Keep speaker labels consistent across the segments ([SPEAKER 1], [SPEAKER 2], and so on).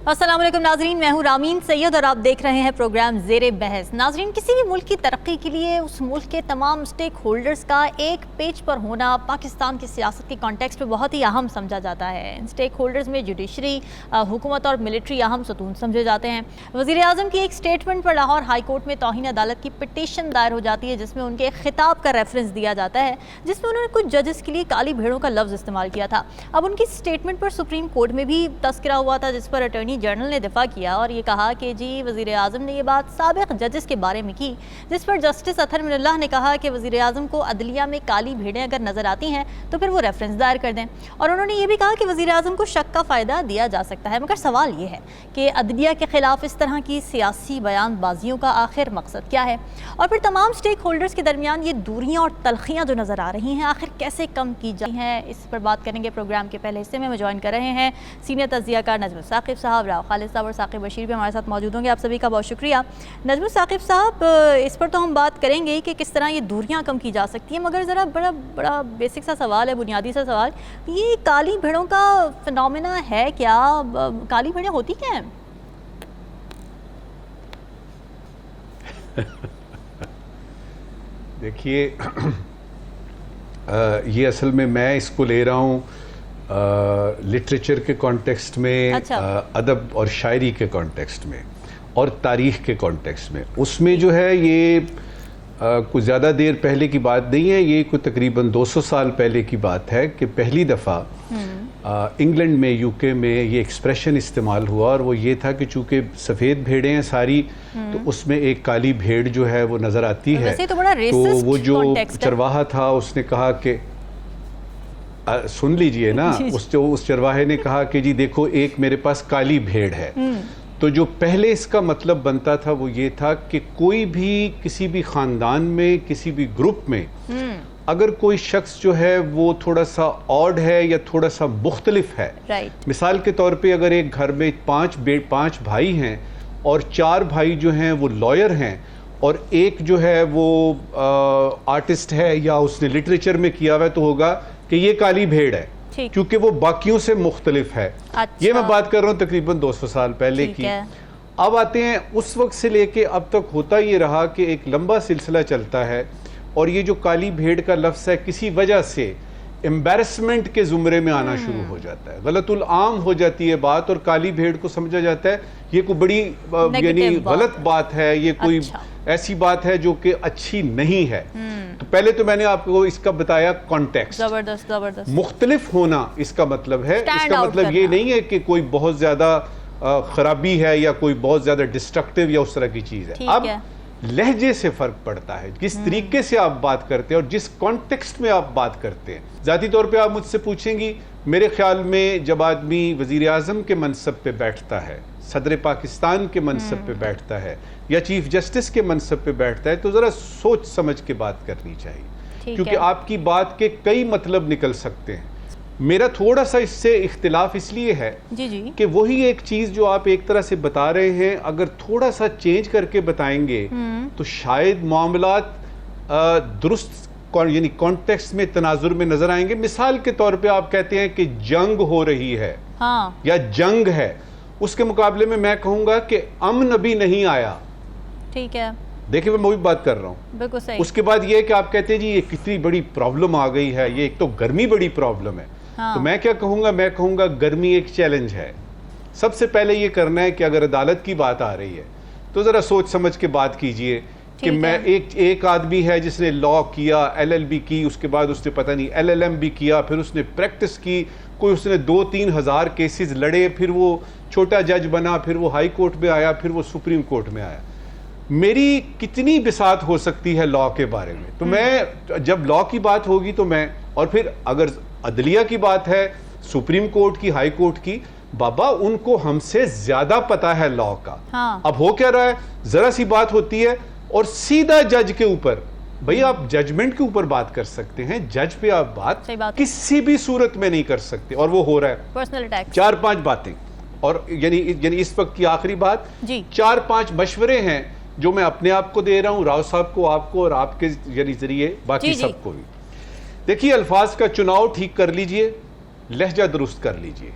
[SPEAKER 1] अस्सलाम वालेकुम नाजरीन, मैं हूँ रामीन सैयद और आप देख रहे हैं प्रोग्राम ज़ेरे बहस। नाजरीन, किसी भी मुल्क की तरक्की के लिए उस मुल्क के तमाम स्टेक होल्डर्स का एक पेज पर होना पाकिस्तान की सियासत के कॉन्टेक्स्ट में बहुत ही अहम समझा जाता है। इन स्टेक होल्डर्स में जुडिशरी, हुकूमत और मिलिट्री अहम सतून समझे जाते हैं। वज़ीर आज़म की एक स्टेटमेंट पर लाहौर हाई कोर्ट में तौहीन अदालत की पिटीशन दायर हो जाती है, जिसमें उनके खिताब का रेफरेंस दिया जाता है, जिसमें उन्होंने कुछ जजेस के लिए काली भेड़ों का लफ्ज़ इस्तेमाल किया था। अब उनकी स्टेटमेंट पर सुप्रीम कोर्ट में भी तस्करा हुआ था, जिस पर अटॉर्नी जनरल ने दिफा किया और ये कहा कि जी वज़ीर आज़म ने ये बात साबिक़ जजेस के बारे में की, जिस पर जस्टिस अतहर मिनल्लाह ने कहा कि वज़ीर आज़म को अदलिया में काली भेड़ें अगर नज़र आती हैं तो फिर वो रेफरेंस दायर कर दें। और उन्होंने ये भी कहा कि वज़ीर आज़म को शक का फ़ायदा दिया जा सकता है, मगर सवाल ये है कि अदलिया के ख़िलाफ़ इस तरह की सियासी बयानबाजियों का आखिर मकसद क्या है, और फिर तमाम स्टेक होल्डर्स के दरमियान ये दूरियाँ और तलखियाँ जो नज़र आ रही हैं आखिर कैसे कम की जाती हैं, इस पर बात करेंगे। प्रोग्राम के पहले हिस्से में ज्वाइन कर रहे हैं सीनियर तज़कियाकार नजमुल साकिब साहब, राव खालिद साहब और साकिब बशीर भी हमारे साथ मौजूद होंगे। आप सभी का बहुत शुक्रिया। नजमुल साकिब साहब, इस पर तो हम बात करेंगे कि किस तरह ये दूरियां कम की जा सकती हैं, मगर ज़रा बड़ा बेसिक सा सवाल है, बुनियादी सा सवाल, ये काली भेड़ों का फिनोमेना है क्या? काली भेड़ें होती क्या हैं?
[SPEAKER 2] देखिए, ये असल में मैं इसको ले रहा हूँ लिटरेचर के कॉन्टेक्स्ट में,
[SPEAKER 1] अच्छा।
[SPEAKER 2] अदब और शायरी के कॉन्टेक्स्ट में और तारीख़ के कॉन्टेक्स्ट में। उसमें जो है ये कुछ ज़्यादा देर पहले की बात नहीं है, ये कोई तकरीबन 200 साल पहले की बात है कि पहली दफ़ा इंग्लैंड में, यूके में ये एक्सप्रेशन इस्तेमाल हुआ, और वो ये था कि चूँकि सफ़ेद भेड़ें हैं सारी, तो उसमें एक काली भेड़ जो है वो नज़र आती है। तो वो जो चरवाहा था उसने कहा कि सुन लीजिए ना, उस चरवाहे ने कहा कि जी देखो, एक मेरे पास काली भेड़ है। तो जो पहले इसका मतलब बनता था वो ये था कि कोई भी किसी भी ख़ानदान में, किसी भी ग्रुप में अगर कोई शख्स जो है वो थोड़ा सा ऑड है या थोड़ा सा मुख्तलिफ है, मिसाल के तौर पे अगर एक घर में पाँच भाई हैं और 4 भाई जो हैं वो लॉयर हैं और एक जो है वो आर्टिस्ट है या उसने लिटरेचर में किया हुआ है, तो होगा कि ये काली भेड़ है क्योंकि वो बाकियों से मुख्तलिफ है। अच्छा। ये मैं बात कर रहा हूँ तकरीबन 200 साल पहले की। अब आते हैं उस वक्त से लेके अब तक होता ये रहा कि एक लंबा सिलसिला चलता है, और ये जो काली भेड़ का लफ्ज़ है किसी वजह से एम्बैरसमेंट के ज़ुमरे में आना शुरू हो जाता है, गलतुल आम हो जाती है बात, और काली भेड़ को समझा जाता है ये कोई बड़ी यानी गलत बात है, ये कोई ऐसी बात है जो कि अच्छी नहीं है। तो पहले तो मैंने आपको इसका बताया कॉन्टेक्स्ट।
[SPEAKER 1] जबरदस्त।
[SPEAKER 2] मुख्तलिफ होना इसका मतलब है, इसका मतलब ये नहीं है कि कोई बहुत ज्यादा खराबी है या कोई बहुत ज्यादा डिस्ट्रक्टिव या उस तरह की चीज है। अब लहजे से फर्क पड़ता है, किस तरीके से आप बात करते हैं और जिस कॉन्टेक्स्ट में आप बात करते हैं। जाती तौर पे आप मुझसे पूछेंगी, मेरे ख्याल में जब आदमी वजीर आज़म के मनसब पे बैठता है, सदर पाकिस्तान के मनसब पे बैठता है या चीफ जस्टिस के मनसब पे बैठता है, तो ज़रा सोच समझ के बात करनी चाहिए, क्योंकि आपकी बात के कई मतलब निकल सकते हैं। मेरा थोड़ा सा इससे इख्तिलाफ इसलिए है कि वही एक चीज़ जो आप एक तरह से बता रहे हैं, अगर थोड़ा सा चेंज करके बताएंगे तो शायद मामलात दुरुस्त यानी कॉन्टेक्स्ट में, तनाजुर में नजर आएंगे। मिसाल के तौर पे आप कहते हैं कि जंग हो रही है, हाँ, या जंग है, उसके मुकाबले में मैं कहूंगा कि अमन अभी नहीं आया।
[SPEAKER 1] ठीक है,
[SPEAKER 2] देखिए मैं वही बात कर रहा हूँ, बिल्कुल सही। उसके बाद ये कि आप कहते हैं जी ये कितनी बड़ी प्रॉब्लम आ गई है, ये एक तो गर्मी बड़ी प्रॉब्लम है। हाँ। तो मैं क्या कहूंगा, मैं कहूंगा गर्मी एक चैलेंज है। सबसे पहले ये करना है कि अगर अदालत की बात आ रही है तो जरा सोच समझ के बात कीजिए कि मैं एक आदमी है जिसने लॉ किया, LLB की, उसके बाद उसने पता नहीं LLM भी किया, फिर उसने प्रैक्टिस की, कोई उसने 2-3 हज़ार केसेस लड़े, फिर वो छोटा जज बना, फिर वो हाई कोर्ट में आया, फिर वो सुप्रीम कोर्ट में आया। मेरी कितनी बिसात हो सकती है लॉ के बारे में, तो मैं जब लॉ की बात होगी तो मैं, और फिर अगर अदलिया की बात है, सुप्रीम कोर्ट की, हाई कोर्ट की, बाबा उनको हमसे ज्यादा पता है लॉ का। हाँ। अब हो क्या रहा है, जरा सी बात होती है और सीधा जज के ऊपर, भाई आप जजमेंट के ऊपर बात कर सकते हैं, जज पे आप बात किसी भी सूरत में नहीं कर सकते, और वो हो रहा है पर्सनल अटैक। 4-5 बातें, और यानी इस वक्त की आखिरी बात, 4-5 मशवरे हैं जो मैं अपने आप को दे रहा हूं, राव साहब को, आपको, और आपके यानी जरिए बाकी सबको भी। देखिए, अल्फाज का चुनाव ठीक कर लीजिए, लहजा दुरुस्त कर लीजिए,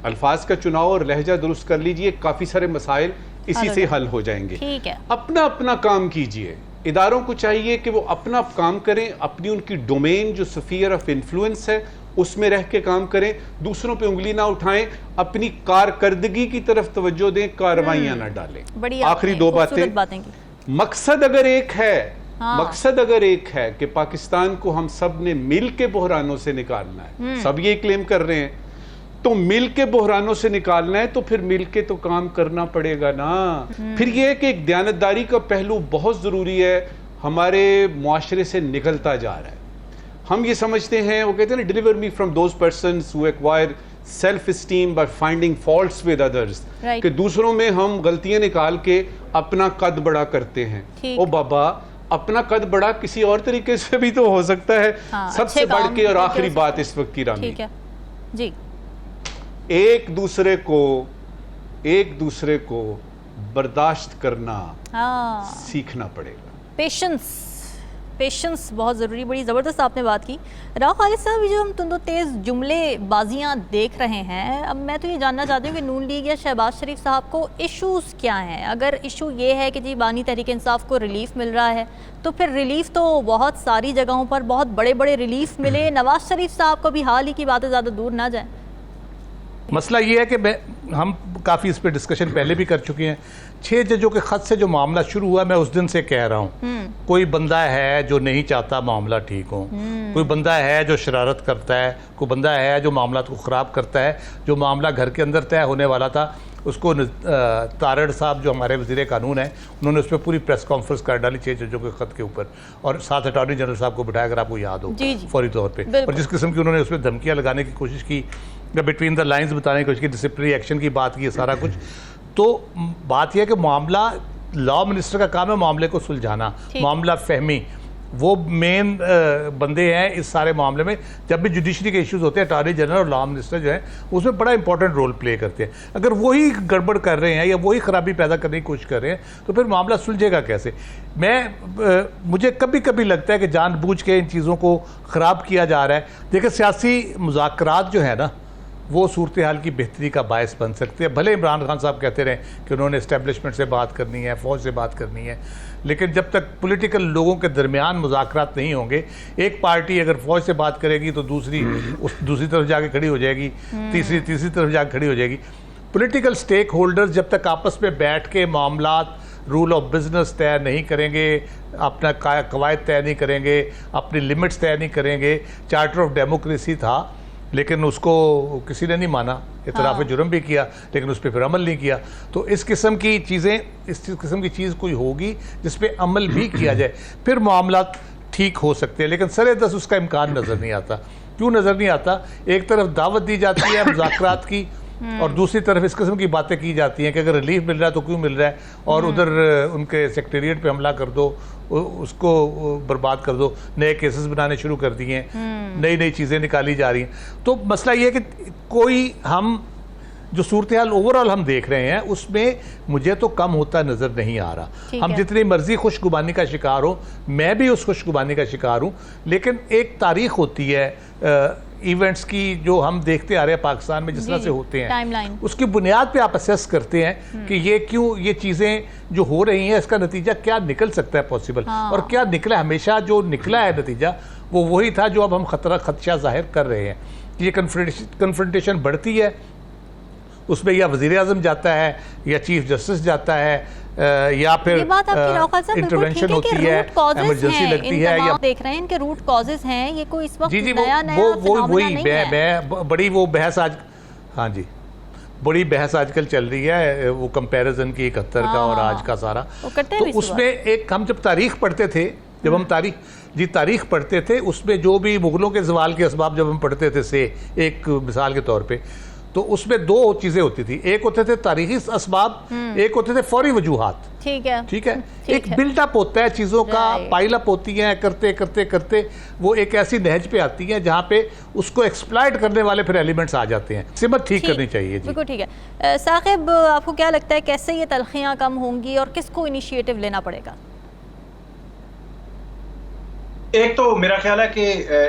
[SPEAKER 2] अल्फाज का चुनाव और लहजा दुरुस्त कर लीजिए, काफी सारे मसाइल इसी से हल हो जाएंगे।
[SPEAKER 1] ठीक है।
[SPEAKER 2] अपना अपना काम कीजिए, इदारों को चाहिए कि वो अपना काम करें, अपनी उनकी डोमेन जो स्फीयर ऑफ इन्फ्लुएंस है उसमें रह के काम करें, दूसरों पे उंगली ना उठाएं, अपनी कारकर्दगी की तरफ तवज्जो दें, कार्रवाइयां ना डालें। आखिरी दो बातें, मकसद अगर एक है, मकसद अगर एक है कि पाकिस्तान को हम सब ने मिल के बहरानों से निकालना है, सब ये क्लेम कर रहे हैं, तो मिल के बहरानों से निकालना है तो फिर मिल के तो काम करना पड़ेगा ना। फिर यह है कि एक दयानतदारी का पहलू बहुत जरूरी है, हमारे मुआशरे से निकलता जा रहा है। हम ये समझते हैं, वो कहते हैं ना, deliver me from those persons who acquire self esteem by finding faults with others, कि दूसरों में हम गलतियां निकाल के अपना कद बड़ा करते हैं। ओ बाबा, अपना कद बड़ा किसी और तरीके से भी तो हो सकता है। सबसे बढ़ के और आखिरी बात इस वक्त की रामी,
[SPEAKER 1] ठीक है जी,
[SPEAKER 2] एक दूसरे को बर्दाश्त करना सीखना पड़ेगा।
[SPEAKER 1] पेशेंस बहुत ज़रूरी, बड़ी ज़बरदस्त आपने बात की। राव खालिद साहब, जो हम तुंदो तेज़ जुमले बाजियाँ देख रहे हैं, अब मैं तो ये जानना चाहती हूँ कि नून लीग या शहबाज शरीफ साहब को इश्यूज़ क्या हैं? अगर इशू ये है कि जी बानी तहरीक इंसाफ को रिलीफ मिल रहा है, तो फिर रिलीफ तो बहुत सारी जगहों पर बहुत बड़े बड़े रिलीफ मिले, नवाज शरीफ साहब को भी हाल ही की बातें ज़्यादा दूर ना जाए।
[SPEAKER 3] मसला ये है कि हम काफ़ी इस पर डिस्कशन पहले भी कर चुके हैं। 6 जजों के ख़त से जो मामला शुरू हुआ, मैं उस दिन से कह रहा हूँ, कोई बंदा है जो नहीं चाहता मामला ठीक हो, कोई बंदा है जो शरारत करता है, कोई बंदा है जो मामला को ख़राब करता है। जो मामला घर के अंदर तय होने वाला था, उसको तारड़ साहब जो हमारे वज़ीर कानून हैं, उन्होंने उस पर पूरी प्रेस कॉन्फ्रेंस कर डाली 6 जजों के ख़त के ऊपर, और साथ अटॉर्नी जनरल साहब को बिठाया, अगर आपको याद हो, फौरी तौर पर। और जिस किस्म की उन्होंने उसमें धमकियाँ लगाने की कोशिश की, बिटवीन द लाइंस बताने की कोशिश की, डिसिप्लिनरी एक्शन की बात की, सारा कुछ। तो बात यह है कि मामला, लॉ मिनिस्टर का काम है मामले को सुलझाना, मामला फहमी, वो मेन बंदे हैं इस सारे मामले में। जब भी जुडिशरी के इश्यूज होते हैं, अटॉर्नी जनरल और लॉ मिनिस्टर जो है उसमें बड़ा इंपॉर्टेंट रोल प्ले करते हैं। अगर वही गड़बड़ कर रहे हैं या वही खराबी पैदा करने की कोशिश कर रहे हैं, तो फिर मामला सुलझेगा कैसे? मुझे कभी कभी लगता है कि जानबूझ के इन चीज़ों को ख़राब किया जा रहा है। देखिए, सियासी मुज़ाकरात जो है ना, वो सूरत हाल की बेहतरी का बायस बन सकते हैं। भले इमरान खान साहब कहते रहे कि उन्होंने इस्टेब्लिशमेंट से बात करनी है, फ़ौज से बात करनी है, लेकिन जब तक पॉलिटिकल लोगों के दरमियान मुज़ाकरात नहीं होंगे, एक पार्टी अगर फ़ौज से बात करेगी तो दूसरी तरफ जाके खड़ी हो जाएगी, तीसरी तरफ जाके खड़ी हो जाएगी। पॉलिटिकल स्टेक होल्डर्स जब तक आपस में बैठ के मामलात, रूल ऑफ बिजनेस तय नहीं करेंगे, अपना कवायद तय नहीं करेंगे, अपनी लिमिट्स तय नहीं करेंगे। चार्टर ऑफ डेमोक्रेसी था, लेकिन उसको किसी ने नहीं माना, इतराफ़ जुर्म भी किया, लेकिन उस पर फिर अमल नहीं किया। तो इस किस्म की चीज़ें, इस किस्म की चीज़ कोई होगी जिस पे अमल भी किया जाए, फिर मामला ठीक हो सकते हैं। लेकिन सरेदस उसका इम्कान नज़र नहीं आता। क्यों नज़र नहीं आता? एक तरफ दावत दी जाती है मुज़ाकरात की, और दूसरी तरफ इस किस्म की बातें की जाती हैं कि अगर रिलीफ मिल रहा है तो क्यों मिल रहा है, और उधर उनके सेक्रेटेरिएट पे हमला कर दो, उसको बर्बाद कर दो, नए केसेस बनाने शुरू कर दिए हैं, नई नई चीज़ें निकाली जा रही हैं। तो मसला ये है कि कोई, हम जो सूरत हाल ओवरऑल हम देख रहे हैं, उसमें मुझे तो कम होता नज़र नहीं आ रहा। हम जितनी मर्जी खुशगुबानी का शिकार हो, मैं भी उस खुशगुबानी का शिकार हूँ, लेकिन एक तारीख होती है इवेंट्स की जो हम देखते आ रहे हैं पाकिस्तान में जिस तरह से होते हैं, उसकी बुनियाद पे आप असेस करते हैं कि ये क्यों, ये चीज़ें जो हो रही हैं, इसका नतीजा क्या निकल सकता है पॉसिबल, और क्या निकला। हमेशा जो निकला है नतीजा वो वही था जो अब हम खदशा जाहिर कर रहे हैं। ये कन्फ्रंटेशन बढ़ती है, उसमें या वज़ीर आज़म जाता है या चीफ जस्टिस जाता है, या फिर इंटरवेंशन होती है, इमरजेंसी लगती है, या
[SPEAKER 1] देख रहे हैं इनके रूट कॉजेज हैं। ये कोई इस वक्त
[SPEAKER 3] जी
[SPEAKER 1] नया
[SPEAKER 3] वही बड़ी वो बहस आज, हाँ जी, बड़ी बहस आजकल चल रही है, वो कंपैरिजन की 71 का और आज का सारा। तो उसमें एक, हम जब तारीख पढ़ते थे, जब हम तारीख पढ़ते थे, उसमें जो भी मुगलों के ज़वाल के असबाब जब हम पढ़ते थे, से एक मिसाल के तौर पे, तो उसमें 2 चीज़ें होती थी। एक होते थे तारीखी असबाब, एक होते थे फौरी वजूहात। ठीक है। एक बिल्डअप होता है चीज़ों का, पाइलअप होती हैं, करते करते करते वो एक ऐसी नहज पे आती है जहाँ पे उसको एक्सप्लॉइट करने वाले फिर एलिमेंट्स आ जाते हैं। सिमत ठीक करनी चाहिए।
[SPEAKER 1] बिल्कुल ठीक है। साकिब, आपको क्या लगता है कैसे ये तलखियाँ कम होंगी और किसको इनिशिएटिव लेना पड़ेगा?
[SPEAKER 4] एक तो मेरा ख्याल है कि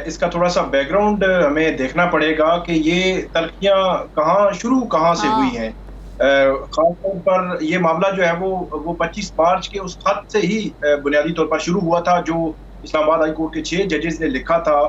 [SPEAKER 4] इसका थोड़ा सा बैकग्राउंड हमें देखना पड़ेगा कि ये तल्खियां कहाँ से हुई हैं। खासतौर पर ये मामला जो है वो 25 मार्च के उस खत से ही बुनियादी तौर पर शुरू हुआ था जो इस्लामाबाद हाई कोर्ट के 6 जजेस ने लिखा था।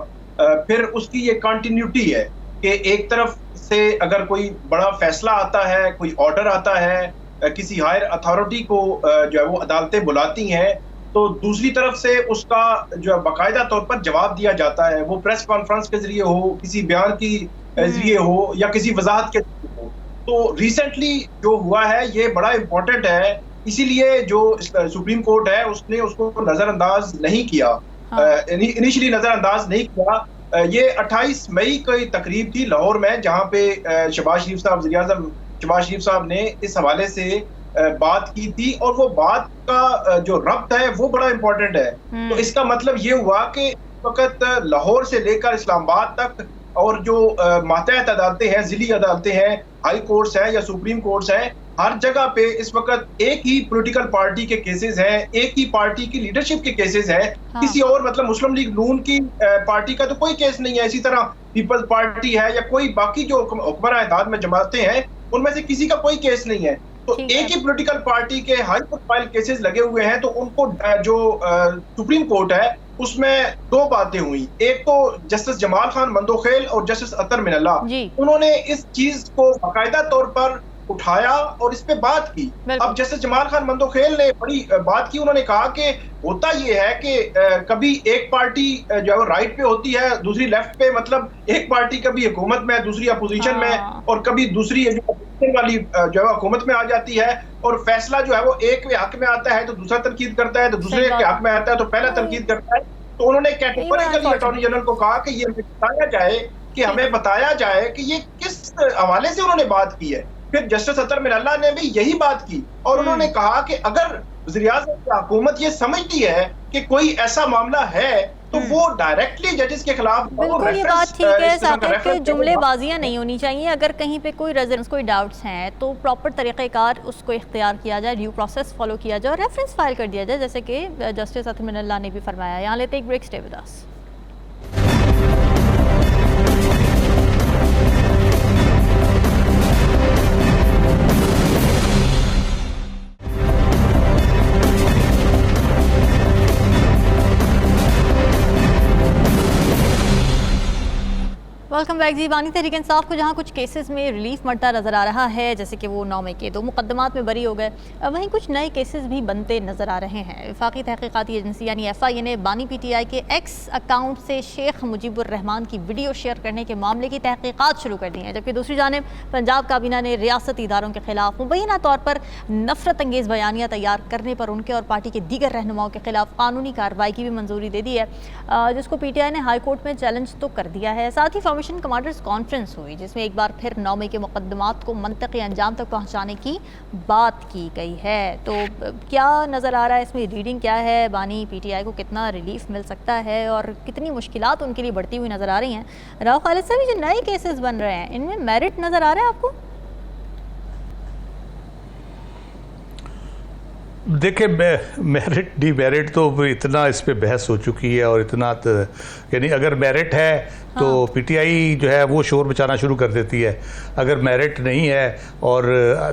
[SPEAKER 4] फिर उसकी ये कंटिन्यूटी है कि एक तरफ से अगर कोई बड़ा फैसला आता है, कोई ऑर्डर आता है, किसी हायर अथॉरिटी को जो है वो अदालतें बुलाती हैं, तो दूसरी तरफ से उसका जो है बाकायदा तौर पर जवाब दिया जाता है, वो प्रेस कॉन्फ्रेंस के जरिए हो, किसी बयान की जरिए हो या किसी वजाहत के जरिए हो। तो रिसेंटली जो हुआ है ये बड़ा इम्पोर्टेंट है, इसीलिए जो सुप्रीम कोर्ट है उसने उसको नजरअंदाज नहीं किया, इनिशियली नजरअंदाज नहीं किया। ये 28 मई की तकरीब थी लाहौर में, जहाँ पे शहबाज शरीफ साहब, वज़ीर-ए-आज़म शहबाज शरीफ साहब ने इस हवाले से बात की थी और वो बात का जो रब्त है वो बड़ा इम्पोर्टेंट है। तो इसका मतलब ये हुआ कि इस वक्त लाहौर से लेकर इस्लामाबाद तक और जो मातहत अदालतें हैं, जिली अदालतें हैं, हाई कोर्ट्स हैं या सुप्रीम कोर्ट्स हैं, हर जगह पे इस वक्त एक ही पॉलिटिकल पार्टी के केसेस हैं, एक ही पार्टी की लीडरशिप के केसेस हैं। हाँ। किसी और मतलब मुस्लिम लीग नून की पार्टी का तो कोई केस नहीं है, इसी तरह पीपल्स पार्टी है या कोई बाकी जो हुक्मरान इत्तेहाद में जमातें हैं उनमें से किसी का कोई केस नहीं है। तो एक ही पॉलिटिकल पार्टी के हाई प्रोफाइल केसेस लगे हुए हैं, तो उनको जो सुप्रीम कोर्ट है उसमें दो बातें हुई। एक तो जस्टिस जमाल खान मंदोखेल और जस्टिस अतर मिनल्ला, उन्होंने इस चीज को बाकायदा तौर पर उठाया और इस पे बात की। अब जस्टिस जमाल खान मंदोखेल ने बड़ी बात की, उन्होंने कहा कि होता ये है कि कभी एक पार्टी जो है राइट पे होती है, दूसरी लेफ्ट पे, मतलब एक पार्टी कभी हुकूमत में, दूसरी अपोजिशन में, और कभी दूसरी अपोजिशन वाली जो है हुकूमत में आ जाती है, और फैसला जो है वो एक के हक में आता है तो दूसरा तनकीद करता है, तो दूसरे के हक में आता है तो पहला तनकीद करता है। तो उन्होंने कैटेगोरिकली अटॉर्नी जनरल को कहा कि ये बताया जाए कि हमें बताया जाए कि ये किस हवाले से उन्होंने बात की है। फिर जस्टिस अतर मिनल्ला ने भी यही बात की और उन्होंने कहा कि अगर वज़ीर-ए-आज़म की हुकूमत ये समझती है कि कोई ऐसा मामला है तो वो डायरेक्टली जजेस के खिलाफ।
[SPEAKER 1] बिल्कुल ये बात ठीक है साकिब कि जुमलेबाजियां नहीं होनी चाहिए। अगर कहीं पे कोई रेजिडेंस, कोई डाउट्स हैं तो प्रॉपर तरीक़ेकार उसको इख्तियार किया जाए, ड्यू प्रोसेस फॉलो किया जाए और रेफरेंस फाइल कर दिया जाए, जैसे कि जस्टिस अतर मिनल्ला ने भी फरमाया। यहाँ लेते एक break, stay with us. Welcome back जी। बानी तहरीक इंसाफ को जहाँ कुछ केसेस में रिलीफ मिलता नज़र आ रहा है, जैसे कि वो 9 मई के 2 मुकदमात में बरी हो गए, वहीं कुछ नए केसेस भी बनते नज़र आ रहे हैं। वफाकी तहकीकाती एजेंसी यानी FIA ने बानी PTI के एक्स अकाउंट से शेख मुजीबुर रहमान की वीडियो शेयर करने के मामले की तहकीकात शुरू कर दी है, जबकि दूसरी जानिब पंजाब काबीना ने रियासती इदारों के खिलाफ मुबैना तौर पर नफरत अंगेज़ बयानियाँ तैयार करने पर उनके और पार्टी के दीगर रहनुमाओं के खिलाफ कानूनी कार्रवाई की भी मंजूरी दे दी है, जिसको PTI ने हाई कोर्ट में चैलेंज तो कर दिया है। साथ ही फॉर्मेशन कमांडर्स कॉन्फ्रेंस हुई जिसमें एक बार फिर 9 मई के मुकदमात को मंतकी अंजाम तक पहुंचाने की बात की गई है। तो क्या नज़र आ रहा है इसमें, रीडिंग क्या है, बानी PTI को कितना रिलीफ मिल सकता है और कितनी मुश्किलात उनके लिए बढ़ती हुई नज़र आ रही हैं? राव खालिद साहब, जो नए केसेस बन रहे हैं इनमें मेरिट नज़र आ रहा है आपको?
[SPEAKER 3] देखिए, मेरिट डिमेरिट तो इतना इस पे बहस हो चुकी है और इतना यानी अगर मेरिट है तो PTI जो है वो शोर मचाना शुरू कर देती है, अगर मेरिट नहीं है और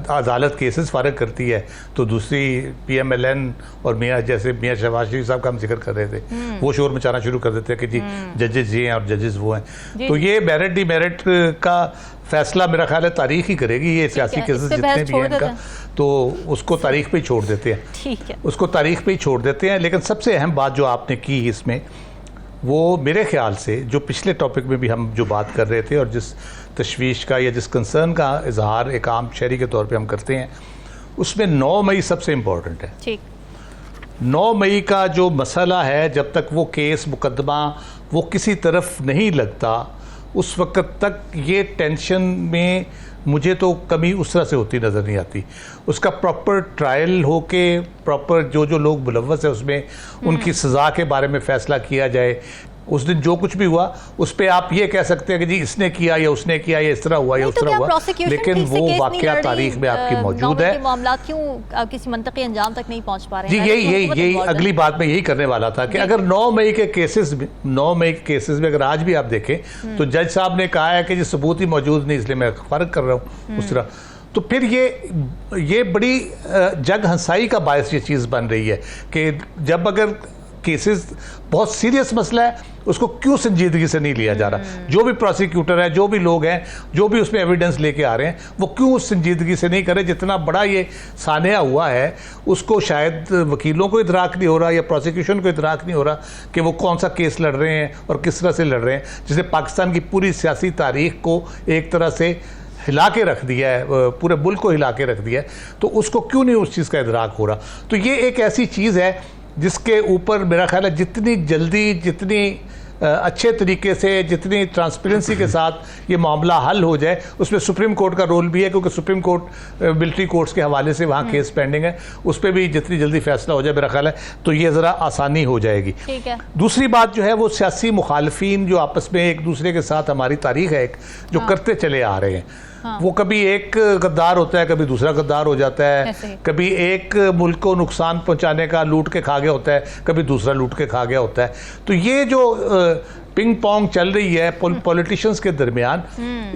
[SPEAKER 3] अदालत केसेस फारग करती है तो दूसरी PMLN और जैसे मियाँ शहबाज शरीफ साहब का हम जिक्र कर रहे थे, वो शोर मचाना शुरू कर देते हैं कि जी जजेस ये हैं और जजेस वो हैं। तो ये मेरिट डिमेरिट का फैसला मेरा ख्याल है तारीख ही करेगी। ये सियासी केसेस जितने भी हैं इनका, तो उसको तारीख पे ही छोड़ देते हैं,
[SPEAKER 1] ठीक है,
[SPEAKER 3] उसको तारीख पे ही छोड़ देते हैं। लेकिन सबसे अहम बात जो आपने की इसमें, वो मेरे ख्याल से जो पिछले टॉपिक में भी हम जो बात कर रहे थे और जिस तशवीश का या जिस कंसर्न का इजहार एक आम शहरी के तौर पे हम करते हैं, उसमें 9 मई सबसे इम्पोर्टेंट है।
[SPEAKER 1] ठीक,
[SPEAKER 3] 9 मई का जो मसला है, जब तक वो केस मुकदमा वो किसी तरफ नहीं लगता उस वक्त तक ये टेंशन में मुझे तो कमी उस तरह से होती नज़र नहीं आती। उसका प्रॉपर ट्रायल हो के प्रॉपर जो लोग मुलव्वस है उसमें उनकी सज़ा के बारे में फ़ैसला किया जाए, उस दिन जो कुछ भी हुआ उस पर आप ये कह सकते हैं कि जी इसने किया या उसने किया या इस तरह हुआ या उस तरह हुआ, लेकिन वो वाकया तारीख में आपकी मौजूद है।
[SPEAKER 1] मामला क्यों किसी मंतकी अंजाम तक नहीं पहुंच पा रहे
[SPEAKER 3] जी,
[SPEAKER 1] हैं?
[SPEAKER 3] यही अगली बात में यही करने वाला था कि अगर 9 मई के केसेस में अगर आज भी आप देखें तो जज साहब ने कहा है कि जी सबूत ही मौजूद नहीं, इसलिए मैं फर्क कर रहा हूँ उस तरह। तो फिर ये बड़ी जग हंसाई का बायस ये चीज़ बन रही है कि जब अगर केसेस बहुत सीरियस मसला है उसको क्यों संजीदगी से नहीं लिया जा रहा, जो भी प्रोसिक्यूटर है, जो भी लोग हैं, जो भी उसमें एविडेंस लेके आ रहे हैं, वो क्यों उस संजीदगी से नहीं करे। जितना बड़ा ये सानिया हुआ है उसको शायद वकीलों को इदराक नहीं हो रहा या प्रोसिक्यूशन को इदराक नहीं हो रहा कि वो कौन सा केस लड़ रहे हैं और किस तरह से लड़ रहे हैं, जिसने पाकिस्तान की पूरी सियासी तारीख को एक तरह से हिला के रख दिया है, पूरे मुल्क को हिला के रख दिया है। तो उसको क्यों नहीं उस चीज़ का इदराक हो रहा। तो ये एक ऐसी चीज़ है जिसके ऊपर मेरा ख्याल है जितनी जल्दी, जितनी अच्छे तरीके से, जितनी ट्रांसपेरेंसी के साथ ये मामला हल हो जाए, उसमें सुप्रीम कोर्ट का रोल भी है, क्योंकि सुप्रीम कोर्ट मिलिट्री कोर्ट्स के हवाले से वहाँ केस पेंडिंग है, उस पर भी जितनी जल्दी फैसला हो जाए मेरा ख्याल है तो ये ज़रा आसानी हो जाएगी।
[SPEAKER 1] ठीक है।
[SPEAKER 3] दूसरी बात जो है वो सियासी मुखालफीन जो आपस में एक दूसरे के साथ हमारी तारीख है एक जो करते चले आ रहे हैं, वो कभी एक गद्दार होता है, कभी दूसरा गद्दार हो जाता है, कभी एक मुल्क को नुकसान पहुंचाने का लूट के खा गया होता है, कभी दूसरा लूट के खा गया होता है। तो ये जो पिंग पोंग चल रही है पॉलिटिशियंस के दरमियान,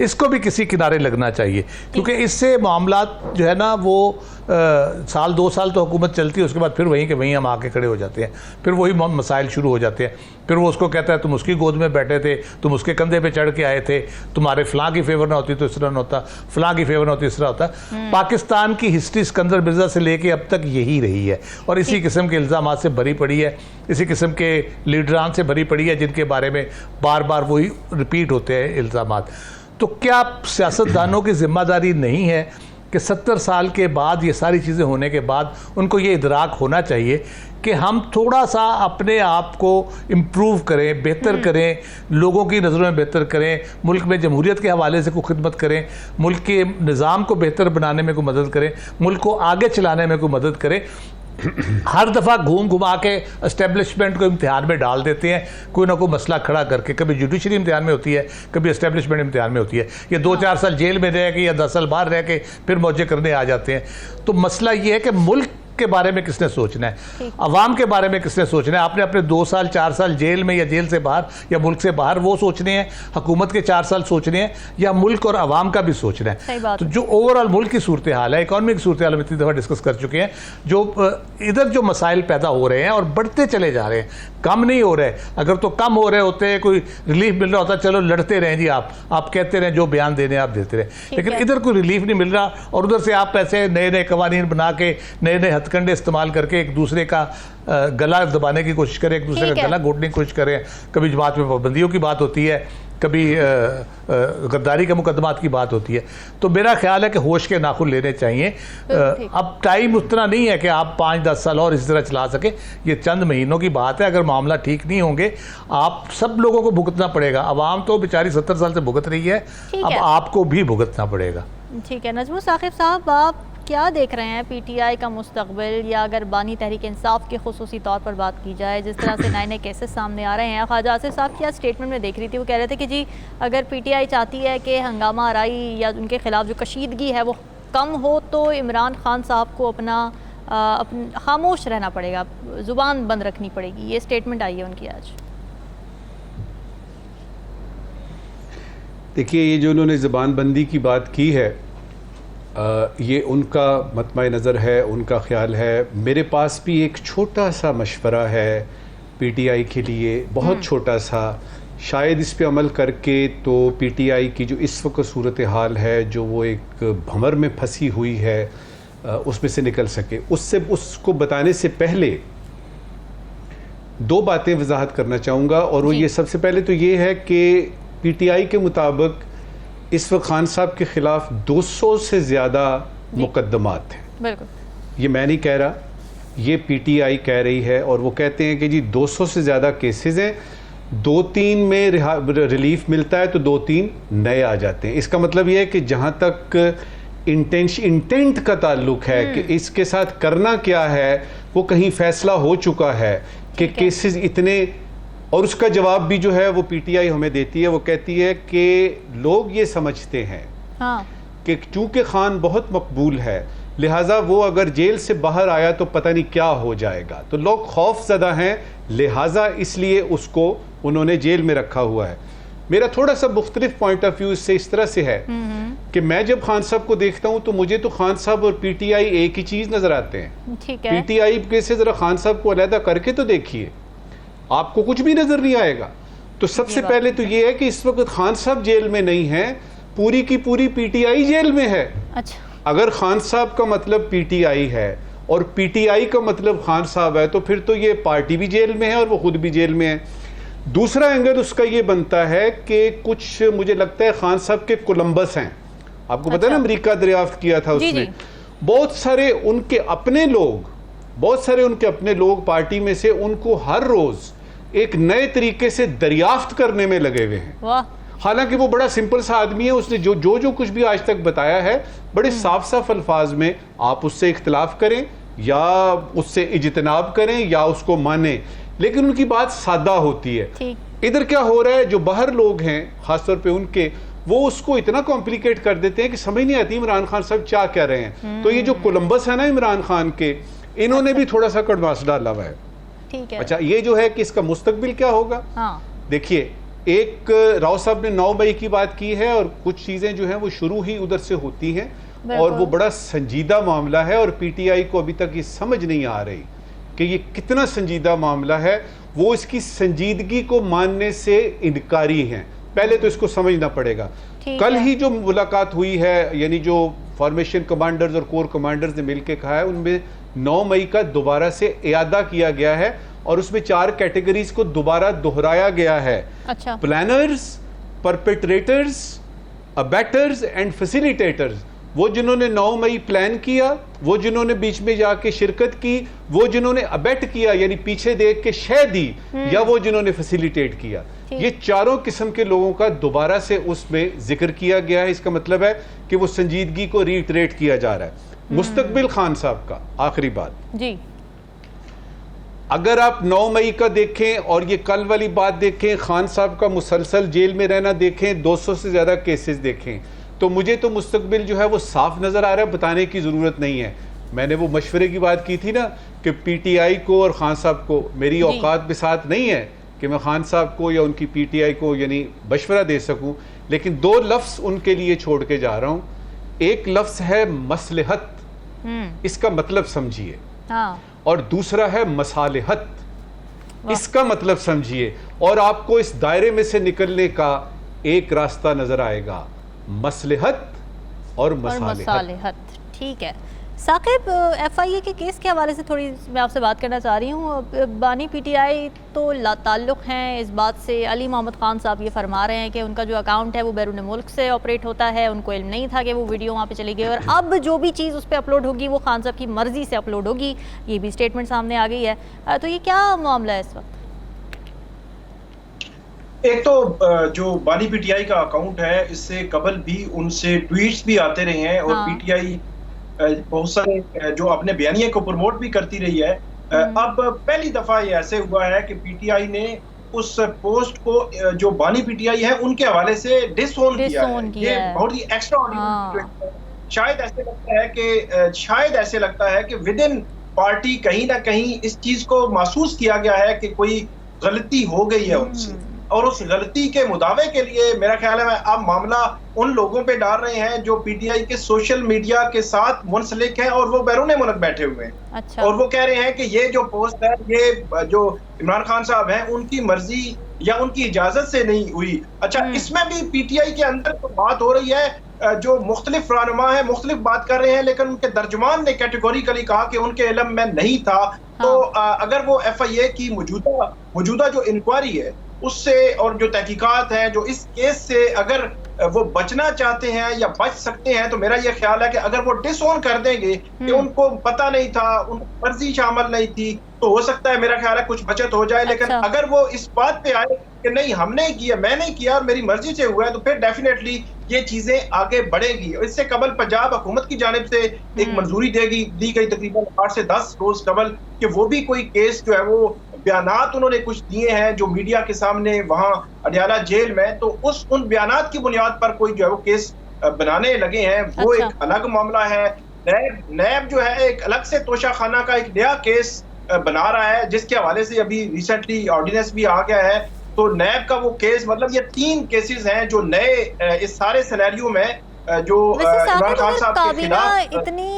[SPEAKER 3] इसको भी किसी किनारे लगना चाहिए, क्योंकि इससे मामला जो है ना वो साल 2 साल तो हुकूमत चलती है, उसके बाद फिर वहीं के वहीं हम आके खड़े हो जाते हैं, फिर वही मसाइल शुरू हो जाते हैं। फिर वो उसको कहता है तुम उसकी गोद में बैठे थे, तुम उसके कंधे पे चढ़ के आए थे, तुम्हारे फलां की फेवर ना होती तो इस तरह ना होता, फलां की फेवर ना होती इस तरह होता। पाकिस्तान की हिस्ट्री सिकंदर मिर्जा से लेके अब तक यही रही है और इसी किस्म के इल्ज़ाम से भरी पड़ी है, इसी किस्म के लीडरान से भरी पड़ी है जिनके बारे में बार बार वही रिपीट होते हैं इल्ज़ाम। तो क्या सियासतदानों की जिम्मेदारी नहीं है कि 70 साल के बाद, ये सारी चीज़ें होने के बाद, उनको ये इदराक होना चाहिए कि हम थोड़ा सा अपने आप को इम्प्रूव करें, बेहतर करें, लोगों की नज़रों में बेहतर करें, मुल्क में जमहूरियत के हवाले से कोई खिदमत करें, मुल्क के निज़ाम को बेहतर बनाने में कोई मदद करें, मुल्क को आगे चलाने में कोई मदद करें। हर दफ़ा घूम घुमा के एस्टेब्लिशमेंट को इम्तिहान में डाल देते हैं, कोई ना कोई मसला खड़ा करके, कभी जुडिशरी इम्तिहान में होती है, कभी एस्टेब्लिशमेंट इम्तिहान में होती है, ये 2-4 साल जेल में रह के या 10 साल बाहर रह के फिर मौजे करने आ जाते हैं। तो मसला ये है कि मुल्क के बारे में किसने सोचना है, अवाम के बारे में किसने सोचना है। आपने अपने 2 साल 4 साल जेल में या जेल से बाहर या मुल्क से बाहर वो सोचने हैं, हुकूमत के 4 साल सोचने हैं, या मुल्क और अवाम का भी सोचना है। तो जो ओवरऑल मुल्क की सूरत हाल है, इकॉनमी की सूरत हाल हम इतनी दफ़ा डिस्कस कर चुके हैं, जो इधर जो मसाइल पैदा हो रहे हैं और बढ़ते चले जा रहे हैं, कम नहीं हो रहे। अगर तो कम हो रहे होते, कोई रिलीफ मिल रहा होता, चलो लड़ते रहें जी, आप कहते रहें, जो बयान देने आप देते रहें, लेकिन इधर कोई रिलीफ नहीं मिल रहा और उधर से आप ऐसे नए नए कवानीन बना के, नए नए हथकंडे इस्तेमाल करके एक दूसरे का गला दबाने की कोशिश करें, एक दूसरे का गला घोटने की कोशिश करें। कभी जमात में पाबंदियों की बात होती है, कभी गद्दारी के मुकदमात की बात होती है। तो मेरा ख्याल है कि होश के नाखुन लेने चाहिए। अब टाइम उतना नहीं है कि आप 5-10 साल और इस तरह चला सके, ये चंद महीनों की बात है। अगर मामला ठीक नहीं होंगे, आप सब लोगों को भुगतना पड़ेगा। अवाम तो बेचारी 70 साल से भुगत रही है, अब आपको भी भुगतना पड़ेगा।
[SPEAKER 1] ठीक है। नजमुल साकिब साहब, आप क्या देख रहे हैं PTI का मुस्तकबिल, या अगर बानी तहरीक इंसाफ के खुसूसी तौर पर बात की जाए, जिस तरह से नए नए केसेस सामने आ रहे हैं। ख्वाजा आसिफ साहब की आज स्टेटमेंट में देख रही थी, वो कह रहे थे कि जी अगर PTI चाहती है कि हंगामा आराई या उनके खिलाफ जो कशीदगी है वो कम हो, तो इमरान खान साहब को अपना खामोश रहना पड़ेगा, ज़ुबान बंद रखनी पड़ेगी। ये स्टेटमेंट आई है उनकी आज।
[SPEAKER 2] देखिए, ये जो उन्होंने ज़ुबान बंदी की बात की है, ये उनका मतमाय नज़र है, उनका ख्याल है। मेरे पास भी एक छोटा सा मशवरा है PTI के लिए, बहुत छोटा सा। शायद इस पे अमल करके तो PTI की जो इस वक्त सूरत हाल है, जो वो एक भंवर में फंसी हुई है, उसमें से निकल सके। उसको बताने से पहले 2 बातें वजाहत करना चाहूँगा, और वो ये सबसे पहले तो ये है कि PTI के मुताबिक इस वक्त खान साहब के खिलाफ 200 से ज़्यादा मुकदमात हैं।
[SPEAKER 1] बिल्कुल,
[SPEAKER 2] ये मैं नहीं कह रहा, ये PTI कह रही है, और वो कहते हैं कि जी 200 से ज़्यादा केसेस हैं, 2-3 में रिलीफ मिलता है तो 2-3 नए आ जाते हैं। इसका मतलब ये है कि जहाँ तक इंटेंट का ताल्लुक है कि इसके साथ करना क्या है, वो कहीं फैसला हो चुका है कि केसेस इतने और उसका जवाब भी जो है वो पीटीआई हमें देती है। वो कहती है कि लोग ये समझते हैं
[SPEAKER 1] हाँ।
[SPEAKER 2] कि चूंकि खान बहुत मकबूल है, लिहाजा वो अगर जेल से बाहर आया तो पता नहीं क्या हो जाएगा, तो लोग खौफजदा हैं, लिहाजा इसलिए उसको उन्होंने जेल में रखा हुआ है। मेरा थोड़ा सा मुख्तलिफ पॉइंट ऑफ व्यू इससे इस तरह से है कि मैं जब खान साहब को देखता हूं तो मुझे तो खान साहब और पीटीआई एक ही चीज नजर आते हैं।
[SPEAKER 1] ठीक है।
[SPEAKER 2] पीटीआई के से जरा खान साहब को अलहदा करके तो देखिए, आपको कुछ भी नजर नहीं आएगा। तो सबसे पहले तो ये है कि इस वक्त खान साहब जेल में नहीं है, पूरी की पूरी पीटीआई जेल में है।
[SPEAKER 1] अच्छा।
[SPEAKER 2] अगर खान साहब का मतलब पीटीआई है और पीटीआई का मतलब खान साहब है, तो फिर तो ये पार्टी भी जेल में है और वो खुद भी जेल में है। दूसरा एंगल उसका ये बनता है कि कुछ मुझे लगता है खान साहब के कोलंबस हैं। आपको पता है ना, अमेरिका दरियाफ्त किया था उसने। बहुत सारे उनके अपने लोग पार्टी में से उनको हर रोज एक नए तरीके से दरियाफ्त करने में लगे हुए हैं।
[SPEAKER 1] वाह।
[SPEAKER 2] हालांकि वो बड़ा सिंपल सा आदमी है, उसने जो कुछ भी आज तक बताया है बड़े साफ साफ अल्फाज में, आप उससे इख्तलाफ करें या उससे इज्तनाब करें या उसको माने, लेकिन उनकी बात सादा होती है। इधर क्या हो रहा है, जो बाहर लोग हैं खासतौर पे उनके, वो उसको इतना कॉम्प्लिकेट कर देते हैं कि समझ नहीं आती इमरान खान साहब क्या कह रहे हैं। तो ये जो कोलंबस है ना इमरान खान के, इन्होंने भी थोड़ा सा कड़वास डाला हुआ है।
[SPEAKER 1] ठीक है।
[SPEAKER 2] अच्छा, ये जो है कि इसका मुस्तकबिल क्या होगा।
[SPEAKER 1] हाँ।
[SPEAKER 2] देखिए, एक राव साहब ने 9 मई की बात की है और कुछ चीजें जो हैं वो शुरू ही उधर से होती हैं और वो बड़ा संजीदा मामला है और पीटीआई को अभी तक ये समझ नहीं आ रही कि ये कितना संजीदा मामला है। वो इसकी संजीदगी को मानने से इनकारी हैं। पहले तो इसको समझना पड़ेगा। कल ही जो मुलाकात हुई है, यानी जो फॉर्मेशन कमांडर्स और कोर कमांडर्स ने मिलकर कहा है, उनमें 9 मई का दोबारा से इयादा किया गया है और उसमें 4 कैटेगरीज को दोबारा दोहराया गया है।
[SPEAKER 1] अच्छा।
[SPEAKER 2] Planners, perpetrators, abettors and facilitators. वो जिन्होंने 9 मई प्लान किया, वो जिन्होंने बीच में जाके शिरकत की, वो जिन्होंने अबैट किया यानी पीछे देख के शह दी, या वो जिन्होंने फैसिलिटेट किया, ये चारों किस्म के लोगों का दोबारा से उसमें जिक्र किया गया है। इसका मतलब है कि वो संजीदगी को रीइटरेट किया जा रहा है। मुस्तकबिल खान साहब का आखिरी बात
[SPEAKER 1] जी,
[SPEAKER 2] अगर आप 9 मई का देखें और ये कल वाली बात देखें, खान साहब का मुसलसल जेल में रहना देखें, 200 से ज़्यादा केसेस देखें, तो मुझे तो मुस्तकबिल जो है वो साफ नज़र आ रहा है, बताने की ज़रूरत नहीं है। मैंने वो मशवरे की बात की थी ना कि पीटीआई को और खान साहब को, मेरी औकात भी साथ नहीं है कि मैं खान साहब को या उनकी पीटीआई को यानी मशवरा दे सकूं, लेकिन 2 लफ्ज़ उनके लिए छोड़ के जा रहा हूं। एक लफ्ज़ है मसलहत, इसका मतलब समझिए, और दूसरा है मसालिहत, इसका मतलब समझिए, और आपको इस दायरे में से निकलने का एक रास्ता नजर आएगा, मसलहत और मसालिहत।
[SPEAKER 1] ठीक है साकिब, एफआईए के केस के हवाले से थोड़ी मैं आपसे बात करना चाह रही हूँ। बानी पीटीआई तो लाताल्लुक़ हैं इस बात से। अली मोहम्मद खान साहब ये फरमा रहे हैं कि उनका जो अकाउंट है वो बैरून मुल्क से ऑपरेट होता है, उनको इल्म नहीं था कि वो वीडियो वहाँ पे चली गई, और अब जो भी चीज़ उस पर अपलोड होगी वो खान साहब की मर्ज़ी से अपलोड होगी, ये भी स्टेटमेंट सामने आ गई है। तो ये क्या मामला है इस वक्त?
[SPEAKER 4] एक तो जो बानी पीटीआई का अकाउंट है, इससे कबल भी उनसे ट्वीट्स भी आते रहे हैं और पीटीआई बहुत सारे जो अपने बयानिए को प्रमोट भी करती रही है। अब पहली दफा ये ऐसे हुआ है कि पीटीआई ने उस पोस्ट को जो बानी पीटीआई है उनके हवाले से डिसओन किया है। ये बहुत ही एक्स्ट्राऑर्डिनरी। शायद ऐसे लगता है कि विद इन पार्टी कहीं ना कहीं इस चीज को महसूस किया गया है कि कोई गलती हो गई है उनसे, और उस गलती के मुदावे के लिए मेरा ख्याल है अब मामला उन लोगों पे डाल रहे हैं जो पीटीआई के सोशल मीडिया के साथ मुंसलिक हैं और वो बैरून मुल्क बैठे हुए हैं।
[SPEAKER 1] अच्छा।
[SPEAKER 4] और वो कह रहे हैं कि ये जो पोस्ट है ये जो इमरान खान साहब हैं उनकी मर्जी या उनकी इजाजत से नहीं हुई। अच्छा, इसमें भी पीटीआई के अंदर तो बात हो रही है, जो मुख्तलिफ रहनुमा है मुख्तलिफ बात कर रहे हैं, लेकिन उनके तर्जुमान ने कैटेगोरिकली कहा कि उनके इल्म में नहीं था। तो अगर वो एफआईए की मौजूदा जो इंक्वायरी है उससे और जो तहकीकात है जो इस केस से अगर वो बचना चाहते हैं या बच सकते हैं, तो मेरा ये ख्याल है कि अगर वो डिसओन कर देंगे कि उनको पता नहीं था, उनको मर्जी शामिल नहीं थी, तो हो सकता है मेरा ख्याल है कुछ बचत हो जाए। लेकिन अगर वो इस बात पे आए कि नहीं हमने किया, मैंने किया और मेरी मर्जी से हुआ है, तो फिर डेफिनेटली ये चीजें आगे बढ़ेगी। इससे कबल पंजाब हुकूमत की जानिब से एक मंजूरी दी गई तकरीबन 8 से 10 रोज कबल कि वो भी कोई केस जो है वो बयानात उन्होंने कुछ दिए हैं जो मीडिया के सामने वहां अडयाला जेल में, तो उन बयानात की बुनियाद पर कोई जो है वो केस बनाने लगे हैं, वो
[SPEAKER 1] अच्छा।
[SPEAKER 4] एक अलग मामला है। नैब जो है एक अलग से तोशाखाना का एक नया केस बना रहा है, जिसके हवाले से अभी रिसेंटली ऑर्डिनेंस भी आ गया है। तो नैब का वो केस, मतलब ये 3 केसेस हैं जो नए इस सारे सिनेरियो में जो इमरान खान साहब के खिलाफ
[SPEAKER 1] इतनी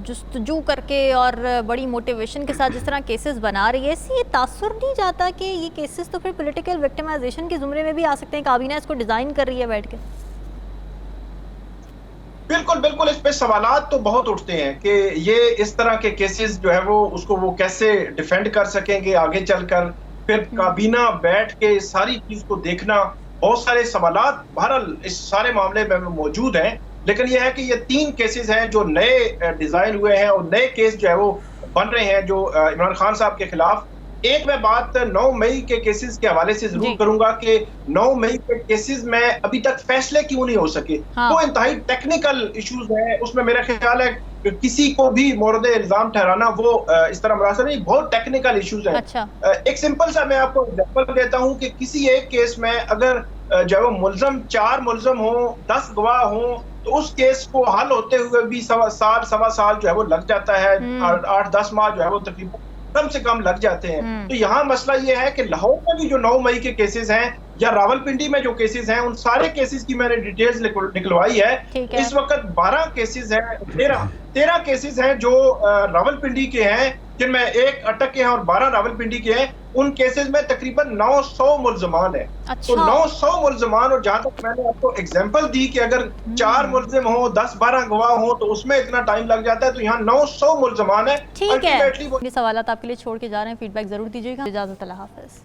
[SPEAKER 1] जुस्तजू करके और बड़ी मोटिवेशन के साथ जिस तरह केसेस बना रही है, इससे ये तासुर नहीं जाता कि ये केसेस तो फिर पॉलिटिकल विक्टिमाइजेशन के जुमरे में भी आ सकते हैं? काबीना इसको डिजाइन कर रही है बैठ के।
[SPEAKER 4] बिल्कुल बिल्कुल, इस पे सवालात तो बहुत उठते हैं कि ये इस तरह के केसेस जो है वो उसको वो कैसे डिफेंड कर सकेंगे आगे चलकर। फिर काबीना बैठ के इस सारी चीज को देखना, बहुत सारे सवालात बहरहाल इस सारे मामले में मौजूद हैं। लेकिन यह है कि ये 3 केसेस हैं जो नए डिजाइन हुए हैं और नए केस जो है वो बन रहे हैं जो इमरान खान साहब के खिलाफ। एक मैं बात 9 मई के केसेस के हवाले से जरूर करूंगा कि 9 मई के केसेस में अभी तक फैसले क्यों नहीं हो सके। वो इंतहाई टेक्निकल इश्यूज हैं, उसमें मेरा ख्याल है कि किसी को भी मोरद इल्जाम ठहराना वो इस तरह मुनासिब नहीं, बहुत टेक्निकल इश्यूज हैं।
[SPEAKER 1] अच्छा।
[SPEAKER 4] एक सिंपल सा मैं आपको एग्जांपल देता हूं कि किसी एक केस में अगर जो है वो मुलजम 4 मुलजम हो, 10 गवाह हो, तो उस केस को हल होते हुए भी सवा साल जो है वो लग जाता है, 8-10 माह जो है वो तकरीबन कम से कम लग जाते हैं। तो यहाँ मसला ये है कि लाहौर में भी जो 9 मई के केसेस हैं या रावलपिंडी में जो केसेस हैं, उन सारे केसेस की मैंने डिटेल्स निकलवाई है। इस वक्त 12 केसेस हैं, 13 केसेस हैं जो रावलपिंडी के हैं, जिनमें एक अटक के हैं और 12 रावलपिंडी के हैं। उन केसेस में तकरीबन 900 मुल्जमान है। तो 900 मुल्जमान, और जहां तक मैंने आपको एग्जांपल दी कि अगर 4 मुल्जिम हो, 10-12 गवाह हो, तो उसमें इतना टाइम लग जाता है। तो यहाँ 900 मुल्जमान है।
[SPEAKER 1] ठीक है, ये सवाल आपके लिए छोड़ के जा रहे हैं, फीडबैक जरूर दीजिएगा। इजाजत, अल्लाह हाफिज।